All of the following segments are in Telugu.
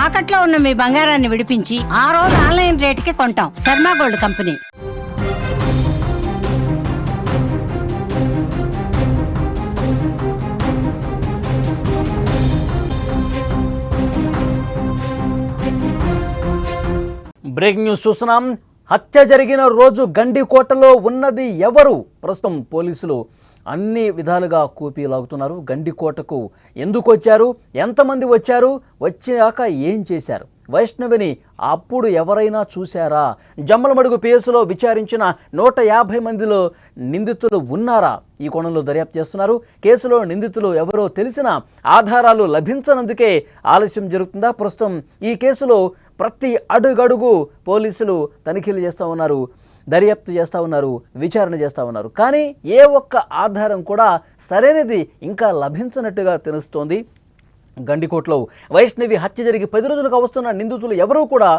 తాకట్లో ఉన్న మీ బంగారాన్ని విడిపించి ఆ రోజు ఆన్లైన్ రేటుకి కొంటాం. Sharma gold company. Breaking news చూస్తున్నాం. హత్య జరిగిన రోజు గండికోటలో ఉన్నది ఎవరు? ప్రస్తుతం పోలీసులు అన్ని విధాలుగా కూపీలాగుతున్నారు. గండికోటకు ఎందుకు వచ్చారు, ఎంతమంది వచ్చారు, వచ్చాక ఏం చేశారు, వైష్ణవిని అప్పుడు ఎవరైనా చూశారా, జమ్మలమడుగు పిఎస్లో విచారించిన 150 మందిలో నిందితులు ఉన్నారా? ఈ కోణంలో దర్యాప్తు చేస్తున్నారు. కేసులో నిందితులు ఎవరో తెలిసిన ఆధారాలు లభించనందుకే ఆలస్యం జరుగుతుందా? ప్రస్తుతం ఈ కేసులో ప్రతి అడుగడుగు పోలీసులు తనిఖీలు చేస్తూ ఉన్నారు, దర్యాప్తు చేస్తూ ఉన్నారు, విచారణ చేస్తూ ఉన్నారు. కానీ ఏ ఒక్క ఆధారం కూడా సరైనది ఇంకా లభించనట్టుగా తెలుస్తోంది. గండికోటలో వైష్ణవి హత్య జరిగి 10 రోజులుగా వస్తున్న నిందితులు ఎవరూ కూడా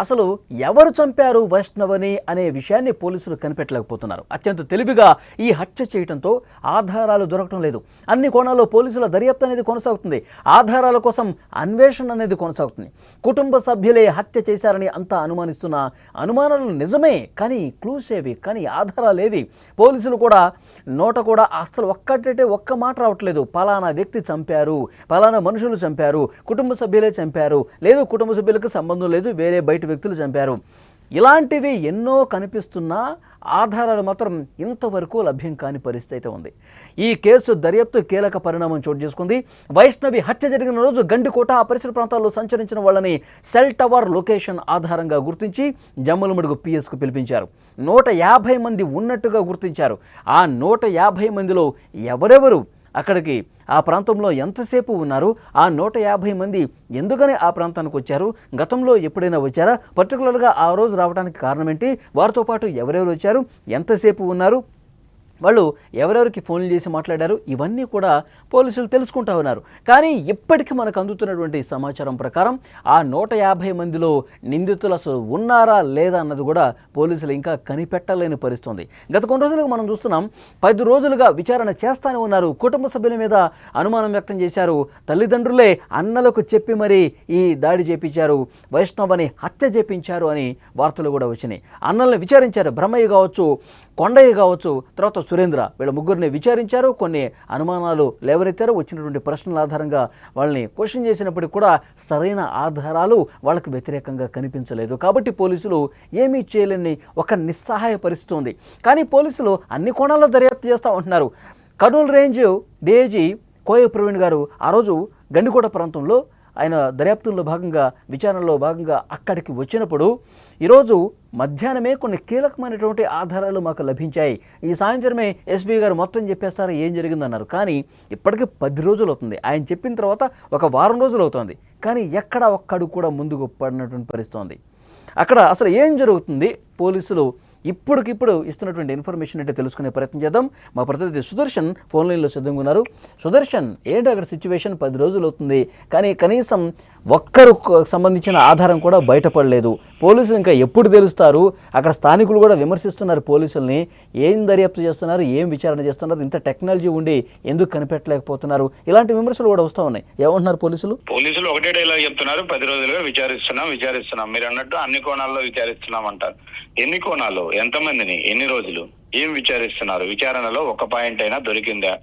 అసలు ఎవరు చంపారు వైష్ణవని అనే విషయాన్ని పోలీసులు కనిపెట్టలేకపోతున్నారు. అత్యంత తెలివిగా ఈ హత్య చేయడంతో ఆధారాలు దొరకడం లేదు. అన్ని కోణాల్లో పోలీసుల దర్యాప్తు అనేది కొనసాగుతుంది. ఆధారాల కోసం అన్వేషణ అనేది కొనసాగుతుంది. కుటుంబ సభ్యులే హత్య చేశారని అంతా అనుమానిస్తున్న అనుమానాలు నిజమే, కానీ క్లూస్ ఏవి, కానీ ఆధారాలు ఏవి? పోలీసులు కూడా నోట కూడా అసలు ఒక్క మాట రావట్లేదు. పలానా వ్యక్తి చంపారు, పలానా మనుషులు చంపారు, కుటుంబ సభ్యులే చంపారు, లేదు కుటుంబ సభ్యులకు సంబంధం లేదు, వేరే బయట వ్యక్తులు చంపారు. ఇలాంటివి ఎన్నో కనిపిస్తున్నా ఆధారాలు మాత్రం ఇంతవరకు లభ్యం కాని పరిస్థితి అయితే ఉంది. ఈ కేసు దర్యాప్తు కీలక పరిణామం చోటు చేసుకుంది. వైష్ణవి హత్య జరిగిన రోజు గండికోట ఆ పరిసర ప్రాంతాల్లో సంచరించిన వాళ్ళని సెల్ టవర్ లొకేషన్ ఆధారంగా గుర్తించి జమ్మలమడుగు పిఎస్కు పిలిపించారు. 150 మంది ఉన్నట్టుగా గుర్తించారు. ఆ 150 మందిలో ఎవరెవరు అక్కడికి ఆ ప్రాంతంలో ఎంతసేపు ఉన్నారు, ఆ 150 మంది ఎందుకని ఆ ప్రాంతానికి వచ్చారు, గతంలో ఎప్పుడైనా వచ్చారా, పర్టికులర్గా ఆ రోజు రావడానికి కారణం ఏంటి, వారితో పాటు ఎవరెవరు వచ్చారు, ఎంతసేపు ఉన్నారు, వాళ్ళు ఎవరెవరికి ఫోన్లు చేసి మాట్లాడారు, ఇవన్నీ కూడా పోలీసులు తెలుసుకుంటూ ఉన్నారు. కానీ ఇప్పటికీ మనకు అందుతున్నటువంటి సమాచారం ప్రకారం ఆ 150 మందిలో నిందితులు అసలు ఉన్నారా లేదా అన్నది కూడా పోలీసులు ఇంకా కనిపెట్టలేని పరిస్థితి. గత కొన్ని రోజులుగా మనం చూస్తున్నాం, 10 రోజులుగా విచారణ చేస్తూనే ఉన్నారు. కుటుంబ సభ్యుల మీద అనుమానం వ్యక్తం చేశారు. తల్లిదండ్రులే అన్నలకు చెప్పి మరీ ఈ దాడి చేపించారు, వైష్ణవని హత్య చేపించారు అని వార్తలు కూడా వచ్చినాయి. అన్నల్ని విచారించారు. బ్రహ్మయ్య కావచ్చు, కొండయ్య కావచ్చు, తర్వాత సురేంద్ర, వీళ్ళ ముగ్గురిని విచారించారు. కొన్ని అనుమానాలు లేవనెత్తారు. వచ్చినటువంటి ప్రశ్నల ఆధారంగా వాళ్ళని క్వశ్చన్ చేసినప్పటికీ కూడా సరైన ఆధారాలు వాళ్ళకు వ్యతిరేకంగా కనిపించలేదు. కాబట్టి పోలీసులు ఏమీ చేయలేని ఒక నిస్సహాయ పరిస్థితి ఉంది. కానీ పోలీసులు అన్ని కోణాల్లో దర్యాప్తు చేస్తూ ఉంటున్నారు. కర్నూలు రేంజ్ డీఐజీ కోయ ప్రవీణ్ గారు ఆ రోజు గండికోట ప్రాంతంలో ఆయన దర్యాప్తుల్లో భాగంగా, విచారణలో భాగంగా అక్కడికి వచ్చినప్పుడు ఈరోజు మధ్యాహ్నమే కొన్ని కీలకమైనటువంటి ఆధారాలు మాకు లభించాయి, ఈ సాయంత్రమే ఎస్పీ గారు మొత్తం చెప్పేస్తారా ఏం జరిగిందన్నారు. కానీ ఇప్పటికీ 10 రోజులు అవుతుంది. ఆయన చెప్పిన తర్వాత ఒక వారం రోజులు అవుతుంది. కానీ ఎక్కడ ఒక్కడు కూడా ముందుకు పడినటువంటి పరిస్థితి. అక్కడ అసలు ఏం జరుగుతుంది, పోలీసులు ఇప్పటికిప్పుడు ఇస్తున్నటువంటి ఇన్ఫర్మేషన్ అంటే తెలుసుకునే ప్రయత్నం చేద్దాం. మా ప్రతినిధి సుదర్శన్ ఫోన్ లైన్లో సిద్ధంగా ఉన్నారు. సుదర్శన్, ఏంటి అక్కడ సిచ్యువేషన్? 10 రోజులు అవుతుంది, కానీ కనీసం ఒక్కరు సంబంధించిన ఆధారం కూడా బయటపడలేదు. పోలీసులు ఇంకా ఎప్పుడు తెలుస్తారు? అక్కడ స్థానికులు కూడా విమర్శిస్తున్నారు పోలీసుల్ని. ఏం దర్యాప్తు చేస్తున్నారు, ఏం విచారణ చేస్తున్నారు, ఇంత టెక్నాలజీ ఉండి ఎందుకు కనిపెట్టలేకపోతున్నారు, ఇలాంటి విమర్శలు కూడా వస్తూ ఉన్నాయి. ఏమంటున్నారు పోలీసులు? పోలీసులు ఒకటే డైలాగ్ చెప్తున్నారు, 10 రోజులుగా విచారిస్తున్నాం. మీరు అన్నట్టు అన్ని కోణాల్లో విచారిస్తున్నాం అంటారు. ఎన్ని కోణాలు, ఎంతమందిని, ఎన్ని రోజులు, ఏం విచారిస్తున్నారు? విచారణలో ఒక పాయింట్ అయినా దొరికిందా,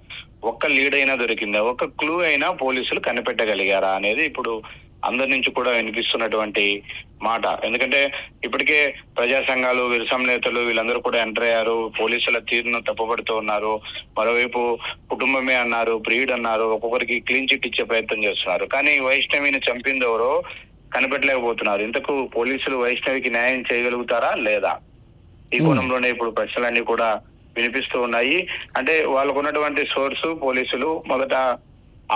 ఒక్క లీడ్ అయినా దొరికిందా, ఒక క్లూ అయినా పోలీసులు కనిపెట్టగలిగారా అనేది ఇప్పుడు అందరి నుంచి కూడా వినిపిస్తున్నటువంటి మాట. ఎందుకంటే ఇప్పటికే ప్రజా సంఘాలు, విరసం నేతలు వీళ్ళందరూ కూడా ఎంటర్ అయ్యారు, పోలీసుల తీరును తప్పుపడుతూ ఉన్నారు. మరోవైపు కుటుంబమే అన్నారు, బ్రీడ్ అన్నారు, ఒక్కొక్కరికి క్లీన్ చిట్ ఇచ్చే ప్రయత్నం చేస్తున్నారు. కానీ వైష్ణవిని చంపింది ఎవరో కనిపెట్టలేకపోతున్నారు. ఇంతకు పోలీసులు వైష్ణవికి న్యాయం చేయగలుగుతారా లేదా? ఈ కోణంలోనే ఇప్పుడు ప్రశ్నలన్నీ కూడా వినిపిస్తూ ఉన్నాయి. అంటే వాళ్ళకు ఉన్నటువంటి సోర్సు పోలీసులు మొదట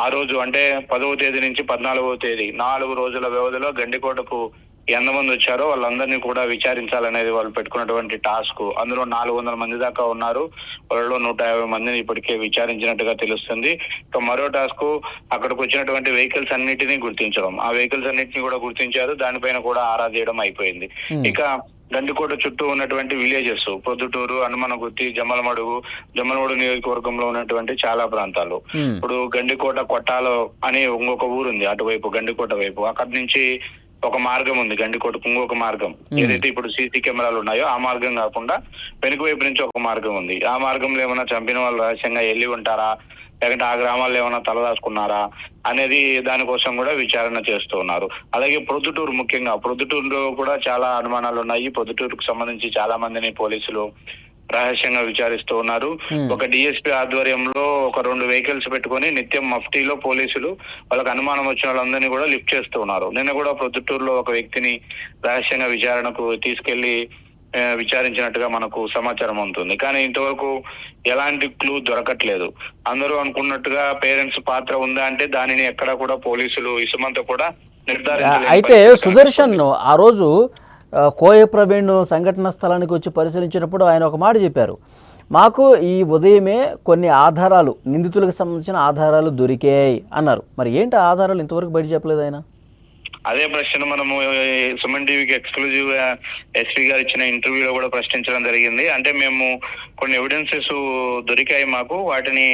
ఆ రోజు అంటే 10వ తేదీ నుంచి 14వ తేదీ 4 రోజుల వ్యవధిలో గండికోటకు ఎంతమంది వచ్చారో వాళ్ళందరినీ కూడా విచారించాలనేది వాళ్ళు పెట్టుకున్నటువంటి టాస్క్. అందులో 400 మంది దాకా ఉన్నారు. వాళ్ళలో 150 మందిని ఇప్పటికే విచారించినట్టుగా తెలుస్తుంది. ఇక మరో టాస్క్ అక్కడికి వచ్చినటువంటి వెహికల్స్ అన్నిటినీ గుర్తించడం. ఆ వెహికల్స్ అన్నిటినీ కూడా గుర్తించారు. దానిపైన కూడా ఆరా తీయడం అయిపోయింది. ఇక గండికోట చుట్టూ ఉన్నటువంటి విలేజెస్, పొద్దుటూరు, హనుమనగుత్తి, జమ్మలమడుగు నియోజకవర్గంలో ఉన్నటువంటి చాలా ప్రాంతాలు. ఇప్పుడు గండికోట కొట్టాలో అని ఇంకొక ఊరుంది అటువైపు, గండికోట వైపు. అక్కడి నుంచి ఒక మార్గం ఉంది గండికోటకు, ఇంకొక మార్గం ఏదైతే ఇప్పుడు సీసీ కెమెరాలు ఉన్నాయో ఆ మార్గం కాకుండా వెనుక వైపు నుంచి ఒక మార్గం ఉంది. ఆ మార్గంలో ఏమైనా చంపిన వాళ్ళు రహస్యంగా వెళ్ళి ఉంటారా, లేకుంటే ఆ గ్రామాల్లో ఏమైనా తలదాచుకున్నారా అనేది దానికోసం కూడా విచారణ చేస్తూ ఉన్నారు. అలాగే ప్రొద్దుటూరు, ముఖ్యంగా ప్రొద్దుటూరులో కూడా చాలా అనుమానాలు ఉన్నాయి. ప్రొద్దుటూరుకు సంబంధించి చాలా మందిని పోలీసులు రహస్యంగా విచారిస్తూ ఉన్నారు. ఒక డిఎస్పీ ఆధ్వర్యంలో ఒక 2 వెహికల్స్ పెట్టుకొని నిత్యం మఫ్టీలో పోలీసులు వాళ్ళకి అనుమానం వచ్చిన వాళ్ళందరినీ కూడా లిఫ్ట్ చేస్తూ ఉన్నారు. నిన్న కూడా ప్రొద్దుటూరులో ఒక వ్యక్తిని రహస్యంగా విచారణకు తీసుకెళ్లి విచారించినట్టుగా మనకు సమాచారం ఉంటుంది. కానీ ఇంతవరకు ఎలాంటి క్లూ దొరకట్లేదు. అందరూ అనుకున్నట్టుగా పేరెంట్స్ పాత్ర ఉందా అంటే దానిని ఎక్కడా కూడా పోలీసులు ఇసుమంతా కూడా నిర్ధారించలేదు. అయితే సుదర్శన్ ఆ రోజు కోయ ప్రవీణ్ సంఘటన స్థలానికి వచ్చి పరిశీలించినప్పుడు ఆయన ఒక మాట చెప్పారు, మాకు ఈ ఉదయమే కొన్ని ఆధారాలు, నిందితులకు సంబంధించిన ఆధారాలు దొరికాయి అన్నారు. మరి ఏంటి ఆధారాలు ఇంతవరకు బయట చెప్పలేదు ఆయన? అదే ప్రశ్న మనము సుమన్ టీవీకి ఎక్స్క్లూజివ్ గా ఎస్పీ గారు ఇచ్చిన ఇంటర్వ్యూలో కూడా ప్రశ్నించడం జరిగింది. అంటే మేము కొన్ని ఎవిడెన్సెస్ దొరికాయి మాకు, వాటిని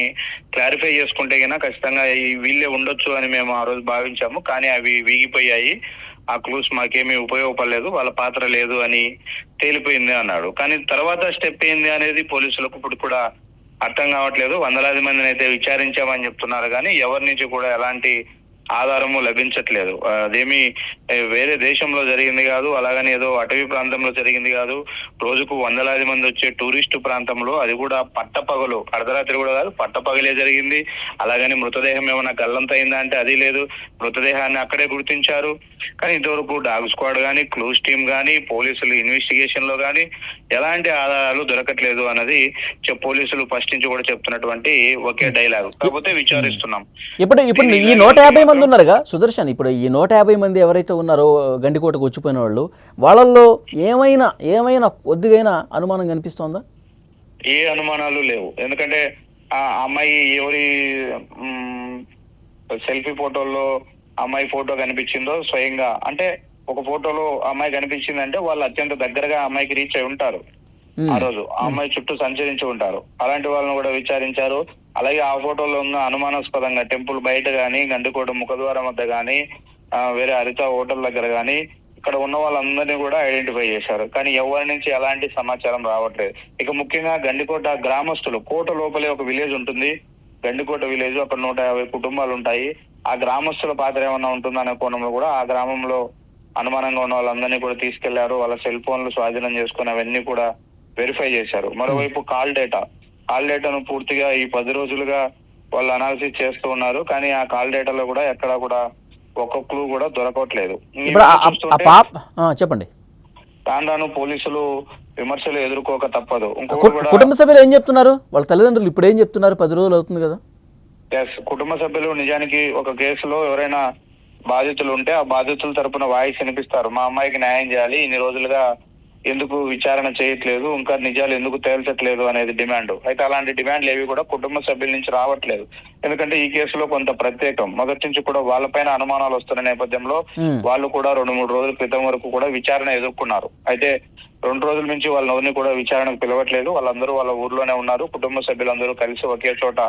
క్లారిఫై చేసుకుంటే కన్నా ఖచ్చితంగా వీళ్ళే ఉండొచ్చు అని మేము ఆ రోజు భావించాము. కానీ అవి వీగిపోయాయి, ఆ క్లూస్ మాకేమీ ఉపయోగపడలేదు, వాళ్ళ పాత్ర లేదు అని తేలిపోయింది అన్నాడు. కానీ తర్వాత స్టెప్ ఏంది అనేది పోలీసులకు ఇప్పుడు కూడా అర్థం కావట్లేదు. వందలాది మందిని అయితే విచారించామని చెప్తున్నారు, కానీ ఎవరి నుంచి కూడా ఎలాంటి ఆధారము లభించట్లేదు. అదేమి వేరే దేశంలో జరిగింది కాదు, అలాగని ఏదో అటవీ ప్రాంతంలో జరిగింది కాదు. రోజుకు వందలాది మంది వచ్చే టూరిస్టు ప్రాంతంలో, అది కూడా పట్టపగలు, అర్ధరాత్రి కూడా కాదు, పట్టపగలే జరిగింది. అలాగని మృతదేహం ఏమైనా గల్లంతైందా అంటే అది లేదు. మృతదేహాన్ని అక్కడే గుర్తించారు. కానీ ఇంతవరకు డాగ్ స్క్వాడ్ కానీ, క్లూస్ టీమ్ కానీ, పోలీసులు ఇన్వెస్టిగేషన్ లో కానీ ఎలాంటి ఆధారాలు దొరకట్లేదు అన్నది పోలీసులు ఫస్ట్ నుంచి కూడా చెప్తున్నటువంటి ఒకే డైలాగ్. కాకపోతే విచారిస్తున్నాం. ఇప్పుడు ఈ 150 మంది ఉన్నారుగా సుదర్శన్, ఇప్పుడు ఈ 150 మంది ఎవరైతే ఉన్నారో గండికోటకు వచ్చిపోయిన వాళ్ళు, వాళ్ళల్లో ఏమైనా కొద్దిగైనా అనుమానం కనిపిస్తోందా? ఏ అనుమానాలు లేవు. ఎందుకంటే ఆ అమ్మాయి ఎవరి సెల్ఫీ ఫోటోల్లో అమ్మాయి ఫోటో కనిపించిందో స్వయంగా, అంటే ఒక ఫోటోలో అమ్మాయి కనిపించిందంటే వాళ్ళు అత్యంత దగ్గరగా అమ్మాయికి రీచ్ అయి ఉంటారు. ఆ రోజు ఆ అమ్మాయి చుట్టూ సంచరించి ఉంటారు. అలాంటి వాళ్ళని కూడా విచారించారు. అలాగే ఆ ఫోటోలో ఉన్న అనుమానాస్పదంగా టెంపుల్ బయట గానీ, గండికోట ముఖద్వారం వద్ద గానీ, వేరే హరిత హోటల్ దగ్గర గానీ ఇక్కడ ఉన్న వాళ్ళందరినీ కూడా ఐడెంటిఫై చేశారు. కానీ ఎవరి నుంచి ఎలాంటి సమాచారం రావట్లేదు. ఇక ముఖ్యంగా గండికోట గ్రామస్తులు, కోట లోపలే ఒక విలేజ్ ఉంటుంది గండికోట విలేజ్, అక్కడ 150 కుటుంబాలు ఉంటాయి. ఆ గ్రామస్తుల పాత్ర ఏమన్నా ఉంటుందనే కోణంలో కూడా ఆ గ్రామంలో అనుమానంగా ఉన్న వాళ్ళందరినీ కూడా తీసుకెళ్లారు. వాళ్ళ సెల్ ఫోన్లు స్వాధీనం చేసుకుని అవన్నీ కూడా వెరిఫై చేశారు. మరోవైపు కాల్ డేటాను పూర్తిగా ఈ 10 రోజులుగా వాళ్ళు అనాలిసిస్ చేస్తూ ఉన్నారు. కానీ ఆ కాల్ డేటాలో కూడా ఎక్కడా కూడా ఒక్క క్లూ కూడా దొరకట్లేదు. చెప్పండి. రాను పోలీసులు విమర్శలు ఎదుర్కోక తప్పదు. కుటుంబ సభ్యులు ఏం చెప్తున్నారు? వాళ్ళ తల్లిదండ్రులు ఇప్పుడు ఏం చెప్తున్నారు? 10 రోజులు అవుతుంది కదా. కుటుంబ సభ్యులు నిజానికి ఒక కేసులో ఎవరైనా బాధితులు ఉంటే ఆ బాధితుల తరపున వాయిస్ వినిపిస్తారు. మా అమ్మాయికి న్యాయం చేయాలి, ఇన్ని రోజులుగా ఎందుకు విచారణ చేయట్లేదు, ఇంకా నిజాలు ఎందుకు తేల్చట్లేదు అనేది డిమాండ్. అయితే అలాంటి డిమాండ్లు ఏవి కూడా కుటుంబ సభ్యుల నుంచి రావట్లేదు. ఎందుకంటే ఈ కేసులో కొంత ప్రత్యేకం. మొదటి నుంచి కూడా వాళ్ళపైన అనుమానాలు వస్తున్న నేపథ్యంలో వాళ్ళు కూడా 2-3 రోజుల క్రితం వరకు కూడా విచారణ ఎదుర్కొన్నారు. అయితే 2 రోజుల నుంచి వాళ్ళని కూడా విచారణకు పిలవట్లేదు. వాళ్ళందరూ వాళ్ళ ఊర్లోనే ఉన్నారు. కుటుంబ సభ్యులందరూ కలిసి ఒకే చోట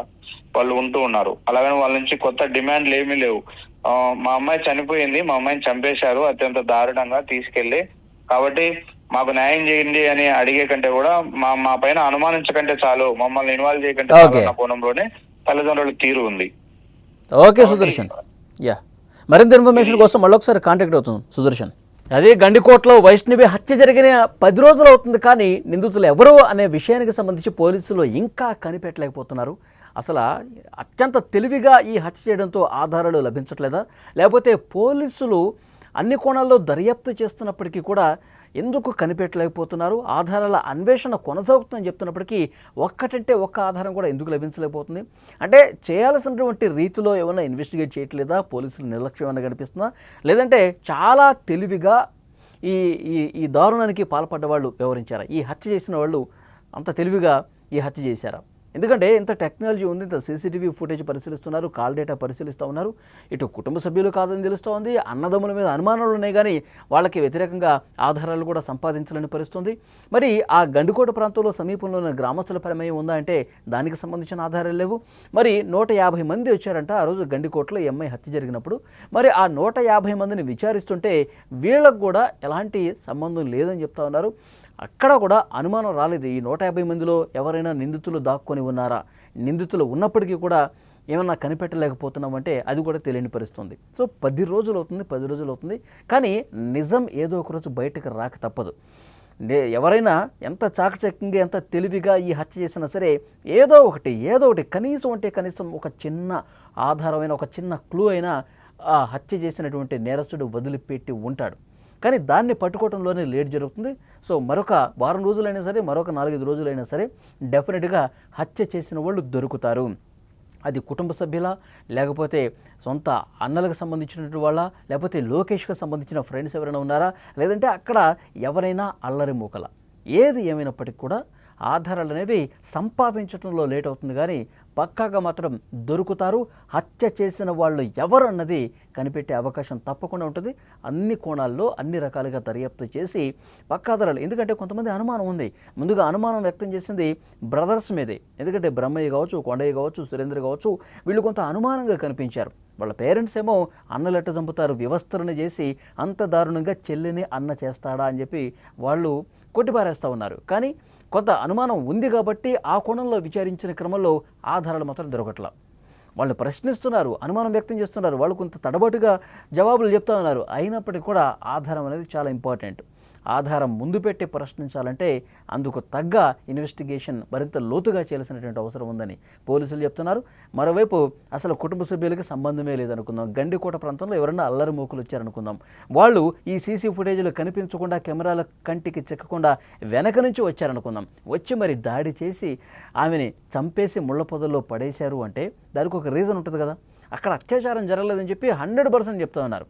వాళ్ళు ఉంటూ ఉన్నారు. అలాగని వాళ్ళ నుంచి కొత్త డిమాండ్లు ఏమీ లేవు. మా అమ్మాయి చనిపోయింది, మా అమ్మాయిని చంపేశారు అత్యంత దారుణంగా తీసుకెళ్లి, కాబట్టి మాకు న్యాయం చేయండి అని అడిగే కంటే కూడా మా పైన అనుమానించకంటే చాలు, మమ్మల్ని ఇన్వాల్వ్ చేయకంటే చాలు అన్న కోణంలోనే తల్లిదండ్రుల తీరు ఉంది. ఓకే సుదర్శన్, మరింత ఇన్ఫర్మేషన్ కోసం మళ్ళొకసారి కాంటాక్ట్ అవుతుంది సుదర్శన్. అదే గండికోటలో వైష్ణవి హత్య జరిగిన 10 రోజులు అవుతుంది, కానీ నిందితులు ఎవరు అనే విషయానికి సంబంధించి పోలీసులు ఇంకా కనిపెట్టలేకపోతున్నారు. అసలు అత్యంత తెలివిగా ఈ హత్య చేయడంతో ఆధారాలు లభించట్లేదా, లేకపోతే పోలీసులు అన్ని కోణాల్లో దర్యాప్తు చేస్తున్నప్పటికీ కూడా ఎందుకు కనిపెట్టలేకపోతున్నారు? ఆధారాల అన్వేషణ కొనసాగుతుందని చెప్తున్నప్పటికీ ఒక్కటంటే ఒక్క ఆధారం కూడా ఎందుకు లభించలేకపోతుంది? అంటే చేయాల్సినటువంటి రీతిలో ఏమైనా ఇన్వెస్టిగేట్ చేయట్లేదా? పోలీసులు నిర్లక్ష్యం ఏమైనా కనిపిస్తుందా, లేదంటే చాలా తెలివిగా ఈ దారుణానికి పాల్పడ్డ వాళ్ళు వ్యవహరించారా? ఈ హత్య చేసిన వాళ్ళు అంత తెలివిగా ఈ హత్య చేశారా? ఎందుకంటే ఇంత టెక్నాలజీ ఉంది, ఇంత సీసీటీవీ ఫుటేజ్ పరిశీలిస్తున్నారు, కాల్ డేటా పరిశీలిస్తూ ఉన్నారు. ఇటు కుటుంబ సభ్యులు కాదని తెలుస్తూ ఉంది, అన్నదమ్ముల మీద అనుమానాలు ఉన్నాయి, కానీ వాళ్ళకి వ్యతిరేకంగా ఆధారాలు కూడా సంపాదించాలని పరిస్థితుంది. మరి ఆ గండికోట ప్రాంతంలో సమీపంలో ఉన్న గ్రామస్తుల ప్రమేయం ఉందా అంటే దానికి సంబంధించిన ఆధారాలు లేవు. మరి 150 మంది వచ్చారంట ఆ రోజు గండికోటలో ఈ అమ్మాయి హత్య జరిగినప్పుడు. మరి ఆ 150 మందిని విచారిస్తుంటే వీళ్ళకు కూడా ఎలాంటి సంబంధం లేదని చెప్తా ఉన్నారు. అక్కడ కూడా అనుమానం రాలేదు, ఈ 150 మందిలో ఎవరైనా నిందితులు దాక్కొని ఉన్నారా, నిందితులు ఉన్నప్పటికీ కూడా ఏమన్నా కనిపెట్టలేకపోతున్నామంటే అది కూడా తెలియని పరిస్థితుంది. సో 10 రోజులు అవుతుంది, కానీ నిజం ఏదో ఒక రోజు బయటకు రాక తప్పదు. ఎవరైనా ఎంత చాకచక్యంగా ఎంత తెలివిగా ఈ హత్య చేసినా సరే ఏదో ఒకటి కనీసం ఒక చిన్న ఆధారమైన ఒక చిన్న క్లూ అయినా ఆ హత్య చేసినటువంటి నేరస్తుడు వదిలిపెట్టి ఉంటాడు. కానీ దాన్ని పట్టుకోవడంలోనే లేట్ జరుగుతుంది. సో మరొక వారం రోజులైనా సరే, మరొక 4-5 రోజులైనా సరే డెఫినెట్గా హత్య చేసిన వాళ్ళు దొరుకుతారు. అది కుటుంబ సభ్యుల, లేకపోతే సొంత అన్నలకు సంబంధించినటువంటి వాళ్ళ, లేకపోతే లోకేష్కి సంబంధించిన ఫ్రెండ్స్ ఎవరైనా ఉన్నారా, లేదంటే అక్కడ ఎవరైనా అల్లరి మూకల, ఏది ఏమైనప్పటికీ కూడా ఆధారాలు అనేవి సంపాదించడంలో లేట్ అవుతుంది, కానీ పక్కాగా మాత్రం దొరుకుతారు. హత్య చేసిన వాళ్ళు ఎవరు అన్నది కనిపెట్టే అవకాశం తప్పకుండా ఉంటుంది. అన్ని కోణాల్లో అన్ని రకాలుగా దర్యాప్తు చేసి పక్కాధారాలు, ఎందుకంటే కొంతమంది అనుమానం ఉంది. ముందుగా అనుమానం వ్యక్తం చేసింది బ్రదర్స్ మీదే, ఎందుకంటే బ్రహ్మయ్య కావచ్చు, కొండయ్య కావచ్చు, సురేంద్ర కావచ్చు, వీళ్ళు కొంత అనుమానంగా కనిపించారు. వాళ్ళ పేరెంట్స్ ఏమో అన్నలెట్ట చంపుతారు, వ్యవస్థలను చేసి అంత దారుణంగా చెల్లిని అన్న చేస్తాడా అని చెప్పి వాళ్ళు కొట్టిపారేస్తూ ఉన్నారు. కానీ కొంత అనుమానం ఉంది కాబట్టి ఆ కోణంలో విచారించిన క్రమంలో ఆధారాలు మాత్రం దొరకట్లా. వాళ్ళు ప్రశ్నిస్తున్నారు, అనుమానం వ్యక్తం చేస్తున్నారు, వాళ్ళు కొంత తడబట్టుగా జవాబులు చెప్తా ఉన్నారు. అయినప్పటికీ కూడా ఆధారం అనేది చాలా ఇంపార్టెంట్. ఆధారం ముందు పెట్టి ప్రశ్నించాలంటే అందుకు తగ్గ ఇన్వెస్టిగేషన్ మరింత లోతుగా చేయాల్సినటువంటి అవసరం ఉందని పోలీసులు చెప్తున్నారు. మరోవైపు అసలు కుటుంబ సభ్యులకి సంబంధమే లేదనుకుందాం, గండికోట ప్రాంతంలో ఎవరైనా అల్లరి మూకులు వచ్చారనుకుందాం, వాళ్ళు ఈ సీసీ ఫుటేజ్లో కనిపించకుండా, కెమెరాల కంటికి చెక్కకుండా వెనక నుంచి వచ్చారనుకుందాం, వచ్చి మరి దాడి చేసి ఆమెని చంపేసి ముళ్ళ పొదల్లో పడేశారు అంటే దానికి ఒక రీజన్ ఉంటుంది కదా. అక్కడ అత్యాచారం జరగలేదని చెప్పి 100% చెప్తా ఉన్నారు.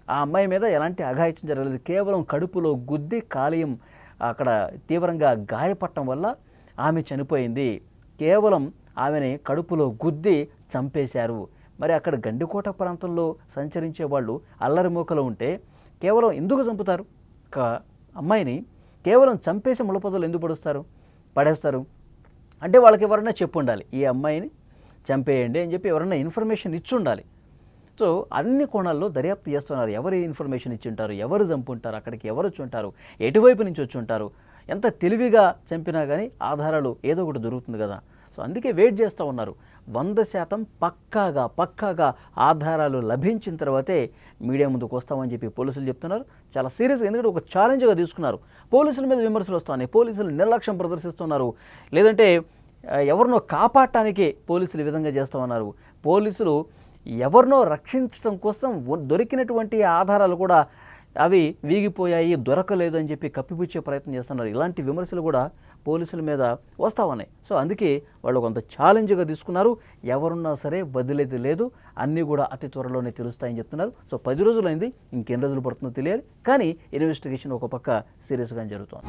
ఆ అమ్మాయి మీద ఎలాంటి అఘాయిత్యం జరగలేదు, కేవలం కడుపులో గుద్ది కాలేయం అక్కడ తీవ్రంగా గాయపడటం వల్ల ఆమె చనిపోయింది. కేవలం ఆమెని కడుపులో గుద్ది చంపేశారు. మరి అక్కడ గండికోట ప్రాంతంలో సంచరించే వాళ్ళు అల్లరి మూకలు ఉంటే కేవలం ఎందుకు చంపుతారు? ఒక అమ్మాయిని కేవలం చంపేసి ముళ్ళపొదలు ఎందుకు పడేస్తారు అంటే వాళ్ళకి ఎవరైనా చెప్పు ఉండాలి, ఈ అమ్మాయిని చంపేయండి అని చెప్పి ఎవరైనా ఇన్ఫర్మేషన్ ఇచ్చి ఉండాలి. సో అన్ని కోణాల్లో దర్యాప్తు చేస్తున్నారు. ఎవరు ఇన్ఫర్మేషన్ ఇచ్చి ఉంటారు, ఎవరు చంపుంటారు, అక్కడికి ఎవరు వచ్చి ఉంటారు, ఎటువైపు నుంచి వచ్చి ఉంటారు, ఎంత తెలివిగా చంపినా కానీ ఆధారాలు ఏదో ఒకటి దొరుకుతుంది కదా. సో అందుకే వెయిట్ చేస్తూ ఉన్నారు. 100% పక్కాగా ఆధారాలు లభించిన తర్వాతే మీడియా ముందుకు వస్తామని చెప్పి పోలీసులు చెప్తున్నారు. చాలా సీరియస్గా, ఎందుకంటే ఒక ఛాలెంజ్గా తీసుకున్నారు. పోలీసుల మీద విమర్శలు వస్తున్నాయి, పోలీసులు నిర్లక్ష్యం ప్రదర్శిస్తున్నారు, లేదంటే ఎవరినో కాపాడటానికి పోలీసులు ఈ విధంగా చేస్తూ ఉన్నారు. పోలీసులు ఎవరినో రక్షించడం కోసం దొరికినటువంటి ఆధారాలు కూడా అవి వీగిపోయాయి, దొరకలేదు అని చెప్పి కప్పిపుచ్చే ప్రయత్నం చేస్తున్నారు. ఇలాంటి విమర్శలు కూడా పోలీసుల మీద వస్తూ ఉన్నాయి. సో అందుకే వాళ్ళు కొంత ఛాలెంజ్గా తీసుకున్నారు. ఎవరున్నా సరే వదిలేది లేదు, అన్నీ కూడా అతి త్వరలోనే తెలుస్తాయని చెప్తున్నారు. సో 10 రోజులైంది, ఇంకెన్ని రోజులు పడుతుందో తెలియాలి, కానీ ఇన్వెస్టిగేషన్ ఒక పక్క సీరియస్గా జరుగుతోంది.